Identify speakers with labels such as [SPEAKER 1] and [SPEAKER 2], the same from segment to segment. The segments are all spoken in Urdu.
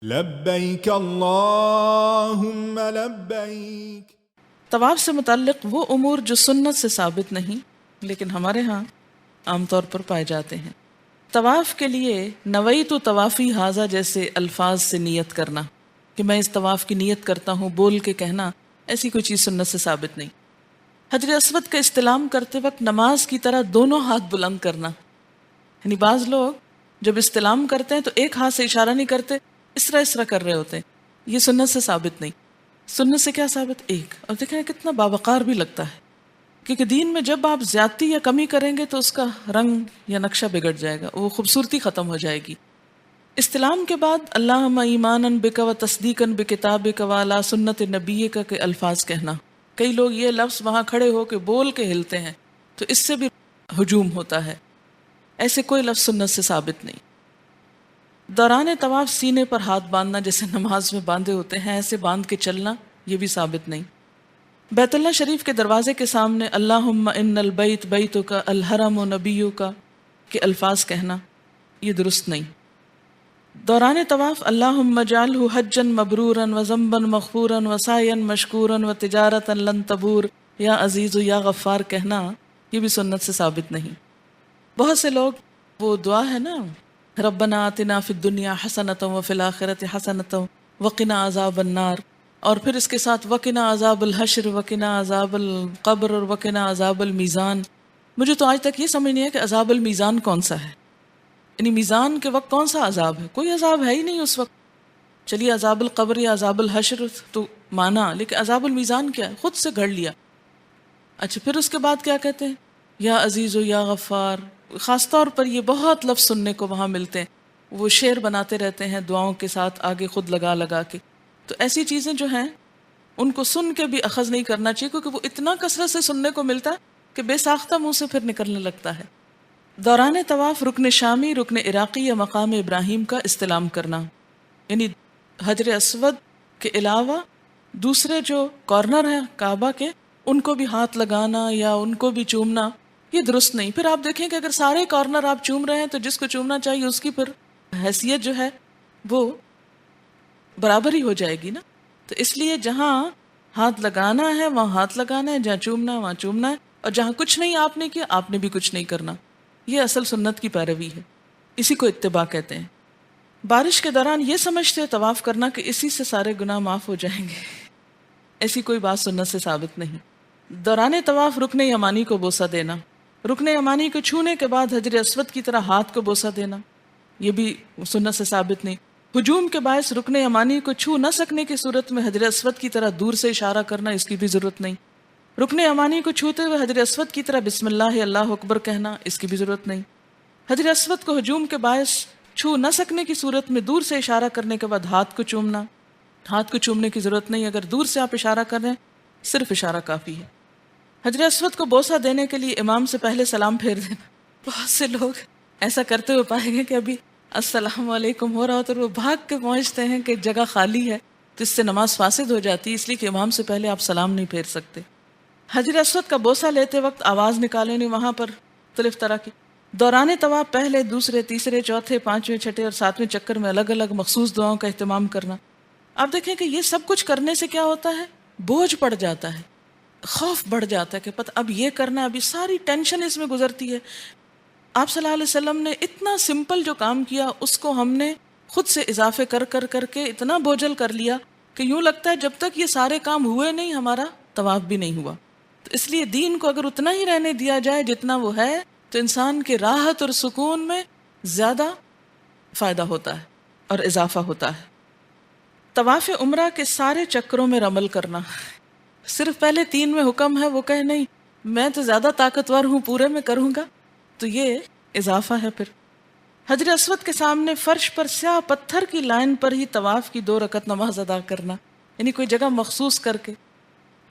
[SPEAKER 1] لبیک اللہم لبیک۔
[SPEAKER 2] طواف سے متعلق وہ امور جو سنت سے ثابت نہیں لیکن ہمارے ہاں عام طور پر پائے جاتے ہیں۔ طواف کے لیے نویت طوافی ھذا جیسے الفاظ سے نیت کرنا کہ میں اس طواف کی نیت کرتا ہوں بول کے کہنا، ایسی کوئی چیز سنت سے ثابت نہیں۔ حجر اسود کا استلام کرتے وقت نماز کی طرح دونوں ہاتھ بلند کرنا، یعنی بعض لوگ جب استلام کرتے ہیں تو ایک ہاتھ سے اشارہ نہیں کرتے، اس طرح کر رہے ہوتے ہیں، یہ سنت سے ثابت نہیں۔ سنت سے کیا ثابت؟ ایک۔ اور دیکھیں کتنا باوقار بھی لگتا ہے، کیونکہ دین میں جب آپ زیادتی یا کمی کریں گے تو اس کا رنگ یا نقشہ بگڑ جائے گا، وہ خوبصورتی ختم ہو جائے گی۔ استلام کے بعد اللہم ایمانا بک و تصدیقا بکتابک و علی سنت نبیک کے الفاظ کہنا۔ کئی لوگ یہ لفظ وہاں کھڑے ہو کے بول کے ہلتے ہیں تو اس سے بھی ہجوم ہوتا ہے، ایسے کوئی لفظ سنت سے ثابت نہیں۔ دوران طواف سینے پر ہاتھ باندھنا جیسے نماز میں باندھے ہوتے ہیں ایسے باندھ کے چلنا، یہ بھی ثابت نہیں۔ بیت اللہ شریف کے دروازے کے سامنے اللہم ان البیت بیتک الحرم و نبیک کے الفاظ کہنا، یہ درست نہیں۔ دوران طواف اللہم اجعلہ حجا مبرورا و ذنبا مغفورا و سعیا مشکورا و تجارتا لن تبور یا عزیز یا غفار کہنا، یہ بھی سنت سے ثابت نہیں۔ بہت سے لوگ وہ دعا ہے نا، ربنا آتنا فی الدنیا حسنۃ وفی الآخرۃ حسنۃ وقنا عذاب النار، اور پھر اس کے ساتھ وقنا عذاب الحشر وقنا عذاب القبر اور وقنا عذاب المیزان۔ مجھے تو آج تک یہ سمجھ نہیں ہے کہ عذاب المیزان کون سا ہے، یعنی میزان کے وقت کون سا عذاب ہے؟ کوئی عذاب ہے ہی نہیں اس وقت۔ چلیے عذاب القبر یا عذاب الحشر تو مانا، لیکن عذاب المیزان کیا ہے؟ خود سے گھڑ لیا۔ اچھا پھر اس کے بعد کیا کہتے ہیں؟ یا عزیز و یا غفار۔ خاص طور پر یہ بہت لفظ سننے کو وہاں ملتے ہیں، وہ شعر بناتے رہتے ہیں دعاؤں کے ساتھ آگے خود لگا لگا کے۔ تو ایسی چیزیں جو ہیں ان کو سن کے بھی اخذ نہیں کرنا چاہیے، کیونکہ وہ اتنا کثرت سے سننے کو ملتا ہے کہ بے ساختہ منہ سے پھر نکلنے لگتا ہے۔ دوران طواف رکن شامی، رکن عراقی یا مقام ابراہیم کا استلام کرنا، یعنی حجر اسود کے علاوہ دوسرے جو کارنر ہیں کعبہ کے ان کو بھی ہاتھ لگانا یا ان کو بھی چومنا، یہ درست نہیں۔ پھر آپ دیکھیں کہ اگر سارے کارنر آپ چوم رہے ہیں تو جس کو چومنا چاہیے اس کی پھر حیثیت جو ہے وہ برابر ہی ہو جائے گی نا۔ تو اس لیے جہاں ہاتھ لگانا ہے وہاں ہاتھ لگانا ہے، جہاں چومنا ہے وہاں چومنا ہے، اور جہاں کچھ نہیں آپ نے کیا آپ نے بھی کچھ نہیں کرنا۔ یہ اصل سنت کی پیروی ہے، اسی کو اتباع کہتے ہیں۔ بارش کے دوران یہ سمجھتے طواف کرنا کہ اسی سے سارے گناہ معاف ہو جائیں گے، ایسی کوئی بات سنت سے ثابت نہیں۔ دوران طواف رکن یمانی کو بوسہ دینا، رکن یمانی کو چھونے کے بعد حجر اسود کی طرح ہاتھ کو بوسہ دینا، یہ بھی سنت سے ثابت نہیں۔ ہجوم کے باعث رکن یمانی کو چھو نہ سکنے کی صورت میں حجر اسود کی طرح دور سے اشارہ کرنا، اس کی بھی ضرورت نہیں۔ رکن یمانی کو چھوتے ہوئے حجر اسود کی طرح بسم اللہ اللہ اکبر کہنا، اس کی بھی ضرورت نہیں۔ حجر اسود کو ہجوم کے باعث چھو نہ سکنے کی صورت میں دور سے اشارہ کرنے کے بعد ہاتھ کو چومنا، ہاتھ کو چومنے کی ضرورت نہیں، اگر دور سے آپ اشارہ کر رہے ہیں صرف اشارہ کافی ہے۔ حجر اسود کو بوسہ دینے کے لیے امام سے پہلے سلام پھیر دینا، بہت سے لوگ ایسا کرتے ہوئے پائیں گے کہ ابھی السلام علیکم ہو رہا ہو تو وہ بھاگ کے پہنچتے ہیں کہ جگہ خالی ہے، تو اس سے نماز فاسد ہو جاتی ہے، اس لیے کہ امام سے پہلے آپ سلام نہیں پھیر سکتے۔ حجر اسود کا بوسہ لیتے وقت آواز نکالیں نہیں، وہاں پر مختلف طرح کی۔ دوران طواف پہلے، دوسرے، تیسرے، چوتھے، پانچویں، چھٹے اور ساتویں چکر میں الگ الگ مخصوص دعاؤں کا اہتمام کرنا۔ آپ دیکھیں کہ یہ سب کچھ کرنے سے کیا ہوتا ہے؟ بوجھ پڑ جاتا ہے، خوف بڑھ جاتا ہے کہ پتہ اب یہ کرنا ہے، ابھی ساری ٹینشن اس میں گزرتی ہے۔ آپ صلی اللہ علیہ وسلم نے اتنا سمپل جو کام کیا اس کو ہم نے خود سے اضافے کر کر کر کے اتنا بوجھل کر لیا کہ یوں لگتا ہے جب تک یہ سارے کام ہوئے نہیں ہمارا طواف بھی نہیں ہوا۔ تو اس لیے دین کو اگر اتنا ہی رہنے دیا جائے جتنا وہ ہے تو انسان کے راحت اور سکون میں زیادہ فائدہ ہوتا ہے اور اضافہ ہوتا ہے۔ طواف عمرہ کے سارے چکروں میں رمل کرنا، صرف پہلے 3 میں حکم ہے، وہ کہے نہیں میں تو زیادہ طاقتور ہوں پورے میں کروں گا، تو یہ اضافہ ہے۔ پھر حجر اسود کے سامنے فرش پر سیاہ پتھر کی لائن پر ہی طواف کی 2 رکعت نماز ادا کرنا، یعنی کوئی جگہ مخصوص کر کے،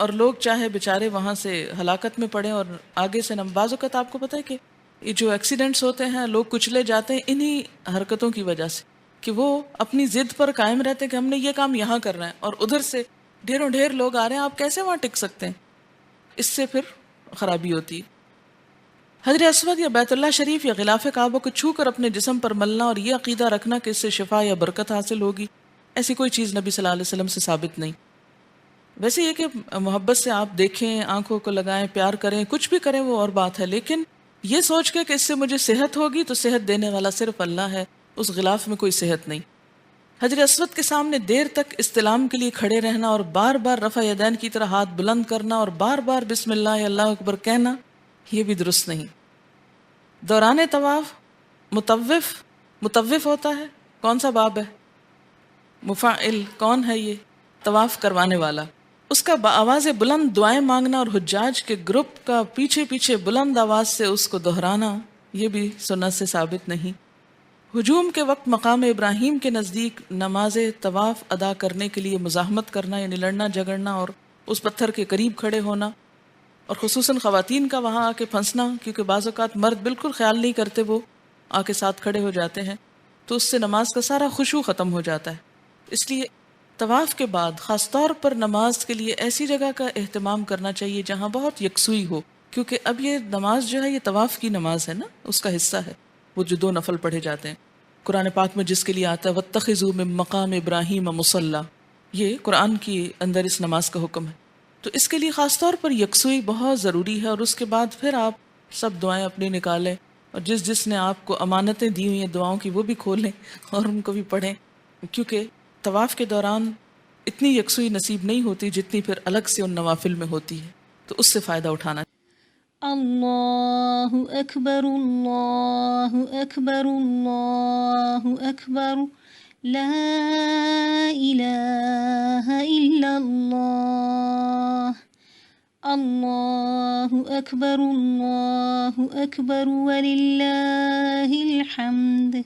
[SPEAKER 2] اور لوگ چاہے بیچارے وہاں سے ہلاکت میں پڑے اور آگے سے بعض اوقات آپ کو پتہ ہے کہ یہ جو ایکسیڈنٹس ہوتے ہیں لوگ کچلے جاتے ہیں انہی حرکتوں کی وجہ سے، کہ وہ اپنی ضد پر قائم رہتے ہیں کہ ہم نے یہ کام یہاں کرنا ہے اور ادھر سے ڈھیروں ڈھیر لوگ آ رہے ہیں، آپ کیسے وہاں ٹک سکتے ہیں؟ اس سے پھر خرابی ہوتی ہے۔ حجر اسود یا بیت اللہ شریف یا غلاف کعبہ کو چھو کر اپنے جسم پر ملنا اور یہ عقیدہ رکھنا کہ اس سے شفا یا برکت حاصل ہوگی، ایسی کوئی چیز نبی صلی اللہ علیہ وسلم سے ثابت نہیں. ویسے یہ کہ محبت سے آپ دیکھیں، آنکھوں کو لگائیں، پیار کریں، کچھ بھی کریں وہ اور بات ہے، لیکن یہ سوچ کے کہ اس سے مجھے صحت ہوگی تو صحت دینے والا صرف اللہ ہے، اس غلاف میں کوئی صحت نہیں. حجر اسود کے سامنے دیر تک استلام کے لیے کھڑے رہنا اور بار بار رفع یدین کی طرح ہاتھ بلند کرنا اور بار بار بسم اللہ اللہ اکبر کہنا، یہ بھی درست نہیں. دوران طواف مطوف ہوتا ہے. کون سا باب ہے؟ مفاعل. کون ہے یہ؟ طواف کروانے والا. اس کا بآواز بلند دعائیں مانگنا اور حجاج کے گروپ کا پیچھے پیچھے بلند آواز سے اس کو دہرانا، یہ بھی سنت سے ثابت نہیں. ہجوم کے وقت مقام ابراہیم کے نزدیک نماز طواف ادا کرنے کے لیے مزاحمت کرنا، یعنی لڑنا جھگڑنا اور اس پتھر کے قریب کھڑے ہونا، اور خصوصاً خواتین کا وہاں آ کے پھنسنا، کیونکہ بعض اوقات مرد بالکل خیال نہیں کرتے، وہ آ کے ساتھ کھڑے ہو جاتے ہیں، تو اس سے نماز کا سارا خشوع ختم ہو جاتا ہے. اس لیے طواف کے بعد خاص طور پر نماز کے لیے ایسی جگہ کا اہتمام کرنا چاہیے جہاں بہت یکسوئی ہو، کیونکہ اب یہ نماز جو ہے یہ طواف کی نماز ہے نا، اس کا حصہ ہے وہ جو 2 نفل پڑھے جاتے ہیں. قرآن پاک میں جس کے لیے آتا ہے وَاتَّخِذُوا مِن مَقَامِ إِبْرَاهِيمَ مُصَلًّى، یہ قرآن کی اندر اس نماز کا حکم ہے. تو اس کے لیے خاص طور پر یکسوئی بہت ضروری ہے، اور اس کے بعد پھر آپ سب دعائیں اپنی نکالیں، اور جس نے آپ کو امانتیں دی ہوئی ہیں دعاؤں کی وہ بھی کھولیں اور ان کو بھی پڑھیں، کیونکہ طواف کے دوران اتنی یکسوئی نصیب نہیں ہوتی جتنی پھر الگ سے ان نوافل میں ہوتی ہے، تو اس سے فائدہ اٹھانا.
[SPEAKER 3] اللہ اکبر اللہ اکبر اللہ اکبر لا الہ الا اللہ اللہ اکبر وللہ الحمد.